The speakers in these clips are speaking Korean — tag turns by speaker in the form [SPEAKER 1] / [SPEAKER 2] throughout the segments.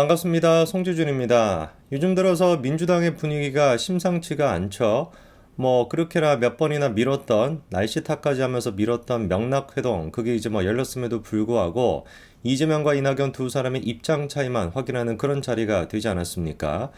[SPEAKER 1] 반갑습니다. 송지준입니다. 요즘 들어서 민주당의 분위기가 심상치가 않죠. 그렇게나 몇 번이나 미뤘던, 날씨 탓까지 하면서 미뤘던 명락회동, 그게 이제 열렸음에도 불구하고, 이재명과 이낙연 두 사람의 입장 차이만 확인하는 그런 자리가 되지 않았습니까?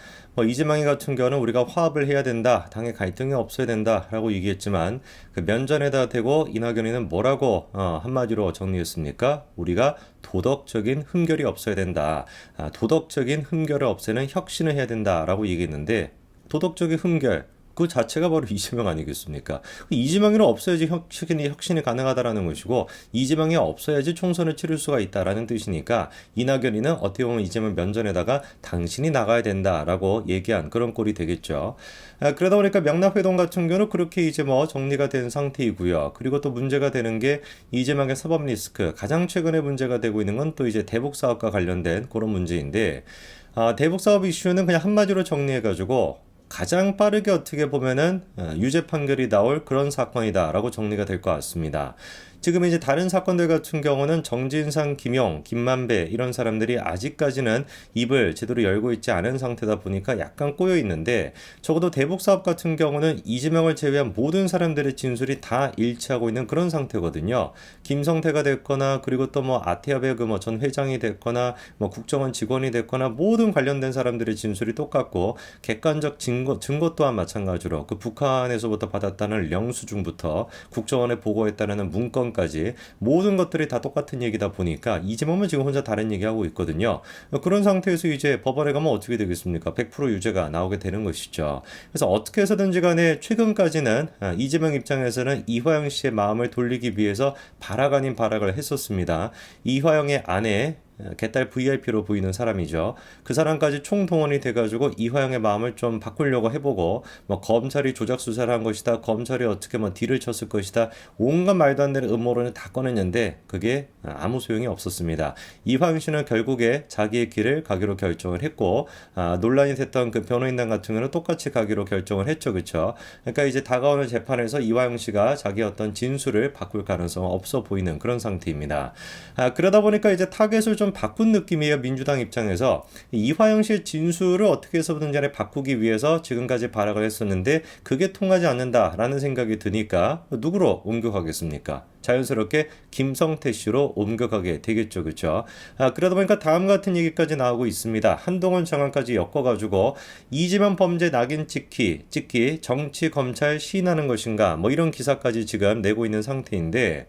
[SPEAKER 1] 이재명이 같은 경우는 우리가 화합을 해야 된다, 당의 갈등이 없어야 된다, 라고 얘기했지만, 그 면전에다 대고 이낙연이는 뭐라고, 한마디로 정리했습니까? 우리가 도덕적인 흠결이 없어야 된다. 도덕적인 흠결을 없애는 혁신을 해야 된다, 라고 얘기했는데, 도덕적인 흠결, 그 자체가 바로 이재명 아니겠습니까? 이재명이는 없어야지 혁신이 가능하다라는 것이고, 이재명이 없어야지 총선을 치를 수가 있다라는 뜻이니까, 이낙연이는 어떻게 보면 이재명 면전에다가 당신이 나가야 된다라고 얘기한 그런 꼴이 되겠죠. 그러다 보니까 명락회동 같은 경우는 그렇게 이제 정리가 된 상태이고요. 그리고 또 문제가 되는 게 이재명의 사법 리스크, 가장 최근에 문제가 되고 있는 건 또 이제 대북 사업과 관련된 그런 문제인데, 대북 사업 이슈는 그냥 한마디로 정리해가지고, 가장 빠르게 어떻게 보면은 유죄 판결이 나올 그런 사건이다라고 정리가 될 것 같습니다. 지금 이제 다른 사건들 같은 경우는 정진상, 김용, 김만배 이런 사람들이 아직까지는 입을 제대로 열고 있지 않은 상태다 보니까 약간 꼬여 있는데, 적어도 대북 사업 같은 경우는 이재명을 제외한 모든 사람들의 진술이 다 일치하고 있는 그런 상태거든요. 김성태가 됐거나, 그리고 또 아태압의 전 회장이 됐거나, 국정원 직원이 됐거나, 모든 관련된 사람들의 진술이 똑같고, 객관적 증거 또한 마찬가지로 그 북한에서부터 받았다는 영수증부터 국정원에 보고했다는 문건까지 모든 것들이 다 똑같은 얘기다 보니까 이재명은 지금 혼자 다른 얘기하고 있거든요. 그런 상태에서 이제 법원에 가면 어떻게 되겠습니까? 100% 유죄가 나오게 되는 것이죠. 그래서 어떻게 해서든지 간에 최근까지는 이재명 입장에서는 이화영 씨의 마음을 돌리기 위해서 발악 아닌 발악을 했었습니다. 이화영의 아내, 개딸 VIP로 보이는 사람이죠. 그 사람까지 총동원이 돼가지고 이화영의 마음을 좀 바꾸려고 해보고, 검찰이 조작 수사를 한 것이다, 검찰이 어떻게 딜을 쳤을 것이다, 온갖 말도 안 되는 음모론을 다 꺼냈는데 그게 아무 소용이 없었습니다. 이화영 씨는 결국에 자기의 길을 가기로 결정을 했고, 논란이 됐던 그 변호인단 같은 경우는 똑같이 가기로 결정을 했죠, 그렇죠? 그러니까 이제 다가오는 재판에서 이화영 씨가 자기 어떤 진술을 바꿀 가능성은 없어 보이는 그런 상태입니다. 그러다 보니까 이제 타겟을 좀 바꾼 느낌이에요. 민주당 입장에서 이화영 씨의 진술을 어떻게 해서든 간에 바꾸기 위해서 지금까지 발악을 했었는데 그게 통하지 않는다라는 생각이 드니까 누구로 옮겨가겠습니까? 자연스럽게 김성태 씨로 옮겨가게 되겠죠, 그렇죠? 그러다 보니까 다음 같은 얘기까지 나오고 있습니다. 한동훈 장관까지 엮어가지고 이재명 범죄 낙인 찍기 정치 검찰 시인하는 것인가, 이런 기사까지 지금 내고 있는 상태인데.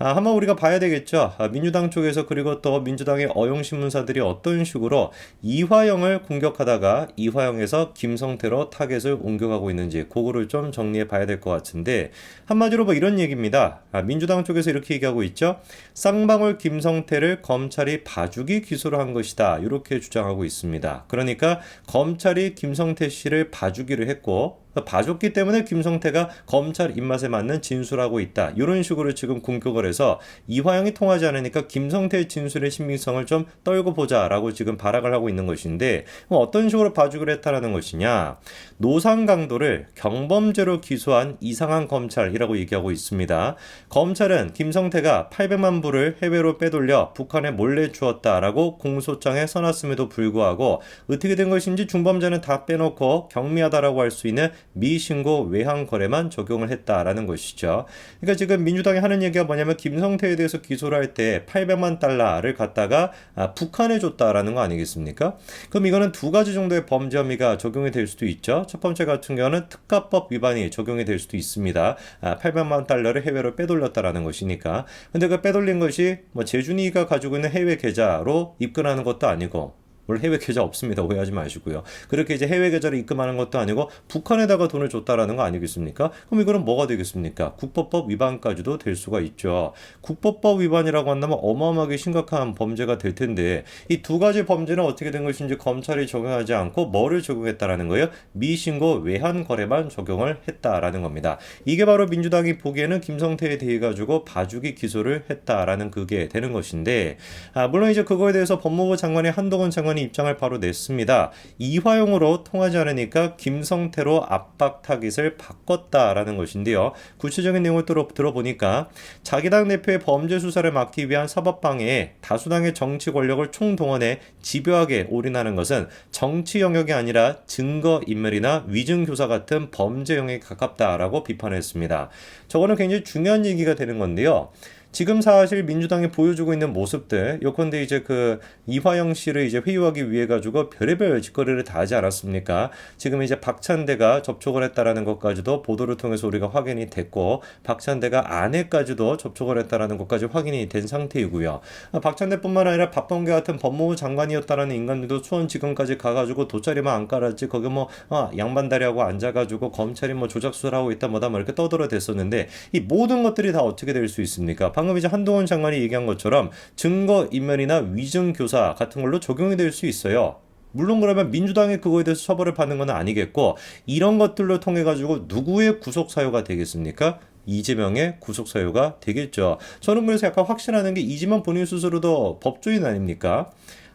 [SPEAKER 1] 한번 우리가 봐야 되겠죠. 민주당 쪽에서, 그리고 또 민주당의 어용신문사들이 어떤 식으로 이화영을 공격하다가 이화영에서 김성태로 타겟을 옮겨가고 있는지 그거를 좀 정리해 봐야 될 것 같은데, 한마디로 이런 얘기입니다. 민주당 쪽에서 이렇게 얘기하고 있죠. 쌍방울 김성태를 검찰이 봐주기 기소를 한 것이다, 이렇게 주장하고 있습니다. 그러니까 검찰이 김성태 씨를 봐주기를 했고, 봐줬기 때문에 김성태가 검찰 입맛에 맞는 진술하고 있다, 이런 식으로 지금 공격을 해서 이화영이 통하지 않으니까 김성태의 진술의 신빙성을 좀 떨고 보자라고 지금 발악을 하고 있는 것인데, 어떤 식으로 봐주기로 했다라는 것이냐, 노상강도를 경범죄로 기소한 이상한 검찰이라고 얘기하고 있습니다. 검찰은 김성태가 800만 불을 해외로 빼돌려 북한에 몰래 주었다라고 공소장에 써놨음에도 불구하고 어떻게 된 것인지 중범죄는 다 빼놓고 경미하다라고 할 수 있는 미신고 외환 거래만 적용을 했다라는 것이죠. 그러니까 지금 민주당이 하는 얘기가 뭐냐면, 김성태에 대해서 기소를 할 때 800만 달러를 갖다가 북한에 줬다라는 거 아니겠습니까? 그럼 이거는 두 가지 정도의 범죄 혐의가 적용이 될 수도 있죠. 첫 번째 같은 경우는 특가법 위반이 적용이 될 수도 있습니다. 800만 달러를 해외로 빼돌렸다라는 것이니까. 근데 그 빼돌린 것이 재준이가 가지고 있는 해외 계좌로 입금하는 것도 아니고, 원래 해외 계좌 없습니다. 오해하지 마시고요. 그렇게 이제 해외 계좌를 입금하는 것도 아니고 북한에다가 돈을 줬다라는 거 아니겠습니까? 그럼 이거는 뭐가 되겠습니까? 국법법 위반까지도 될 수가 있죠. 국법법 위반이라고 한다면 어마어마하게 심각한 범죄가 될 텐데, 이 두 가지 범죄는 어떻게 된 것인지 검찰이 적용하지 않고 뭐를 적용했다라는 거예요? 미신고 외환 거래만 적용을 했다라는 겁니다. 이게 바로 민주당이 보기에는 김성태에 대해 가지고 봐주기 기소를 했다라는 그게 되는 것인데, 물론 이제 그거에 대해서 법무부 장관이, 한동훈 장관이 장관이 입장을 바로 냈습니다. 이화영으로 통하지 않으니까 김성태로 압박 타깃을 바꿨다라는 것인데요. 구체적인 내용을 들어보니까 자기 당 대표의 범죄 수사를 막기 위한 사법방해에 다수당의 정치 권력을 총동원해 집요하게 올인하는 것은 정치 영역이 아니라 증거인멸이나 위증교사 같은 범죄 영역에 가깝다라고 비판했습니다. 저거는 굉장히 중요한 얘기가 되는 건데요. 지금 사실 민주당이 보여주고 있는 모습들, 요컨대 이제 그 이화영 씨를 이제 회유하기 위해 가지고 별의별 짓거리를 다 하지 않았습니까? 지금 이제 박찬대가 접촉을 했다라는 것까지도 보도를 통해서 우리가 확인이 됐고, 박찬대가 아내까지도 접촉을 했다라는 것까지 확인이 된 상태이고요. 박찬대뿐만 아니라 박범계 같은 법무부 장관이었다라는 인간들도 수원지검까지 가가지고 돗자리만 안 깔았지, 거기 뭐 양반다리하고 앉아가지고 검찰이 뭐 조작 수사를 하고 있다 뭐다 뭐 이렇게 떠들어댔었는데, 이 모든 것들이 다 어떻게 될 수 있습니까? 방금 이제 한동훈 장관이 얘기한 것처럼 증거인멸이나 위증교사 같은 걸로 적용이 될 수 있어요. 물론 그러면 민주당이 그거에 대해서 처벌을 받는 건 아니겠고, 이런 것들로 통해 가지고 누구의 구속 사유가 되겠습니까? 이재명의 구속 사유가 되겠죠. 저는 그래서 약간 확신하는 게 이재명 본인 스스로도 법조인 아닙니까?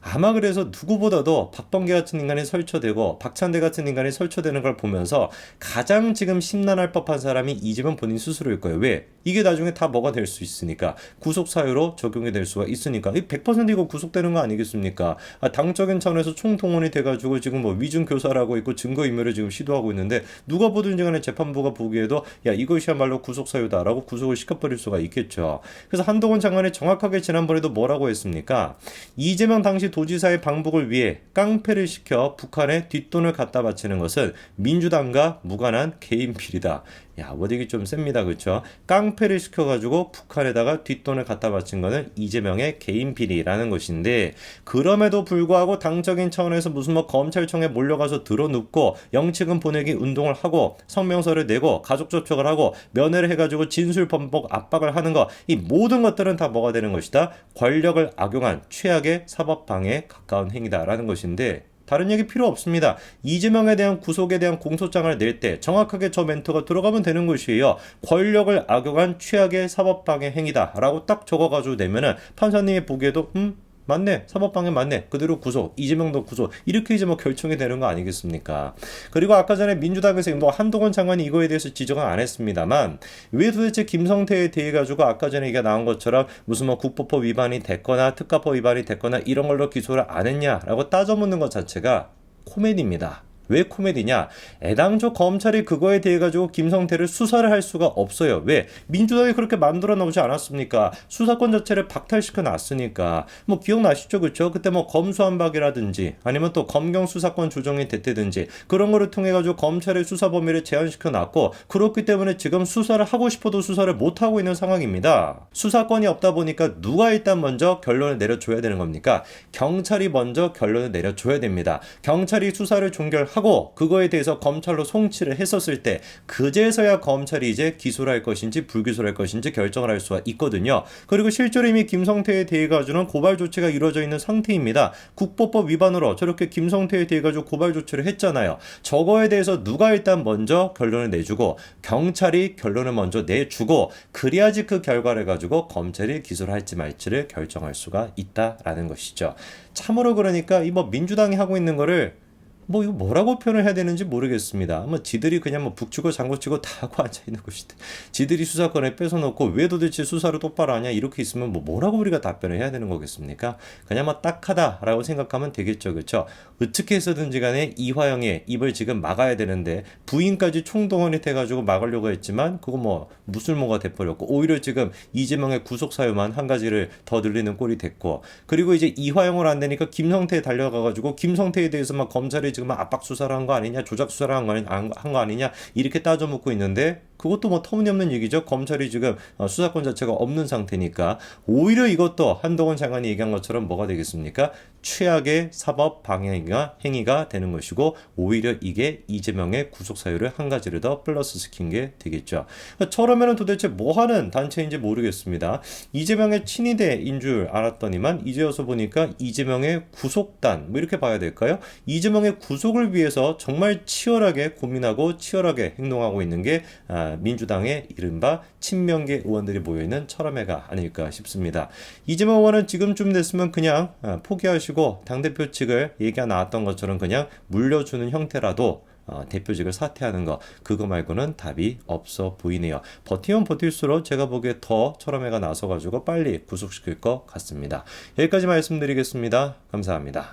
[SPEAKER 1] 아마 그래서 누구보다도 박범계 같은 인간이 설쳐되고 박찬대 같은 인간이 설쳐되는 걸 보면서 가장 지금 심란할 법한 사람이 이재명 본인 스스로일 거예요. 왜? 이게 나중에 다 뭐가 될 수 있으니까. 구속 사유로 적용이 될 수가 있으니까. 100% 이거 구속되는 거 아니겠습니까? 당적인 차원에서 총동원이 돼가지고 지금 뭐 위증 교사라고 있고 증거인멸을 지금 시도하고 있는데, 누가 보든지 간에 재판부가 보기에도 야, 이것이야말로 구속 사유다라고 구속을 시켜버릴 수가 있겠죠. 그래서 한동훈 장관이 정확하게 지난번에도 뭐라고 했습니까? 이재명 당시 도지사의 방북을 위해 깡패를 시켜 북한에 뒷돈을 갖다 바치는 것은 민주당과 무관한 개인 비리다. 야, 어디기 좀 셉니다. 그렇죠? 깡패를 시켜가지고 북한에다가 뒷돈을 갖다 바친 거는 이재명의 개인 비리라는 것인데, 그럼에도 불구하고 당적인 차원에서 무슨 뭐 검찰청에 몰려가서 들어눕고 영치금 보내기 운동을 하고 성명서를 내고 가족 접촉을 하고 면회를 해가지고 진술 번복 압박을 하는 거, 이 모든 것들은 다 뭐가 되는 것이다? 권력을 악용한 최악의 사법방해에 가까운 행위다라는 것인데, 다른 얘기 필요 없습니다. 이재명에 대한 구속에 대한 공소장을 낼 때 정확하게 저 멘트가 들어가면 되는 것이에요. 권력을 악용한 최악의 사법방해 행위다라고 딱 적어가지고 내면은 판사님이 보기에도 맞네, 사법방해 맞네, 그대로 구속, 이재명도 구속, 이렇게 이제 뭐 결정이 되는 거 아니겠습니까? 그리고 아까 전에 민주당에서 뭐 한동훈 장관이 이거에 대해서 지적은 안 했습니다만, 왜 도대체 김성태에 대해 가지고 아까 전에 얘기가 나온 것처럼 무슨 뭐 국보법 위반이 됐거나 특가법 위반이 됐거나 이런 걸로 기소를 안 했냐라고 따져묻는 것 자체가 코미디입니다. 왜 코미디냐? 애당초 검찰이 그거에 대해 가지고 김성태를 수사를 할 수가 없어요. 왜? 민주당이 그렇게 만들어 놓지 않았습니까? 수사권 자체를 박탈시켜 놨으니까. 뭐 기억나시죠? 그렇죠? 그때 뭐 검수완박이라든지 아니면 또 검경 수사권 조정이 됐다든지 그런 거를 통해 가지고 검찰의 수사 범위를 제한시켜 놨고, 그렇기 때문에 지금 수사를 하고 싶어도 수사를 못 하고 있는 상황입니다. 수사권이 없다 보니까 누가 일단 먼저 결론을 내려줘야 되는 겁니까? 경찰이 먼저 결론을 내려줘야 됩니다. 경찰이 수사를 종결 하고 그거에 대해서 검찰로 송치를 했었을 때 그제서야 검찰이 이제 기소를 할 것인지 불기소를 할 것인지 결정을 할 수가 있거든요. 그리고 실제로 이미 김성태에 대해 가지고는 고발 조치가 이루어져 있는 상태입니다. 국보법 위반으로 저렇게 김성태에 대해 가지고 고발 조치를 했잖아요. 저거에 대해서 누가 일단 먼저 결론을 내주고 경찰이 결론을 먼저 내주고, 그래야지 그 결과를 가지고 검찰이 기소를 할지 말지를 결정할 수가 있다라는 것이죠. 참으로 그러니까 이 뭐 민주당이 하고 있는 거를 뭐 이거 뭐라고 표현을 해야 되는지 모르겠습니다. 뭐 지들이 그냥 뭐 북치고 장구치고 다 하고 앉아 있는 것인데, 지들이 수사권을 뺏어놓고 왜 도대체 수사를 똑바로 하냐 이렇게 있으면 뭐 뭐라고 우리가 답변을 해야 되는 거겠습니까? 그냥 뭐 딱하다라고 생각하면 되겠죠, 그렇죠? 어떻게 해서든지 간에 이화영의 입을 지금 막아야 되는데 부인까지 총동원이 돼가지고 막으려고 했지만 그거 뭐 무술모가 돼버렸고, 오히려 지금 이재명의 구속 사유만 한 가지를 더 늘리는 꼴이 됐고, 그리고 이제 이화영을 안 되니까 김성태에 달려가가지고 김성태에 대해서 막 검찰이 지금 압박 수사를 한 거 아니냐, 조작 수사를 한 거 아니냐 이렇게 따져 묻고 있는데, 그것도 뭐 터무니없는 얘기죠. 검찰이 지금 수사권 자체가 없는 상태니까. 오히려 이것도 한동훈 장관이 얘기한 것처럼 뭐가 되겠습니까? 최악의 사법 방해가 행위가 되는 것이고, 오히려 이게 이재명의 구속 사유를 한 가지를 더 플러스 시킨 게 되겠죠. 처음에는 도대체 뭐 하는 단체인지 모르겠습니다. 이재명의 친위대인 줄 알았더니만 이제 와서 보니까 이재명의 구속단 뭐 이렇게 봐야 될까요? 이재명의 구속을 위해서 정말 치열하게 고민하고 치열하게 행동하고 있는 게 민주당의 이른바 친명계 의원들이 모여있는 철험회가 아닐까 싶습니다. 이재명 의원은 지금쯤 됐으면 그냥 포기하시고 당대표 측을 얘기가 나왔던 것처럼 그냥 물려주는 형태라도 대표직을 사퇴하는 거, 그거 말고는 답이 없어 보이네요. 버티면 버틸수록 제가 보기에 더 철험회가 나서가지고 빨리 구속시킬 것 같습니다. 여기까지 말씀드리겠습니다. 감사합니다.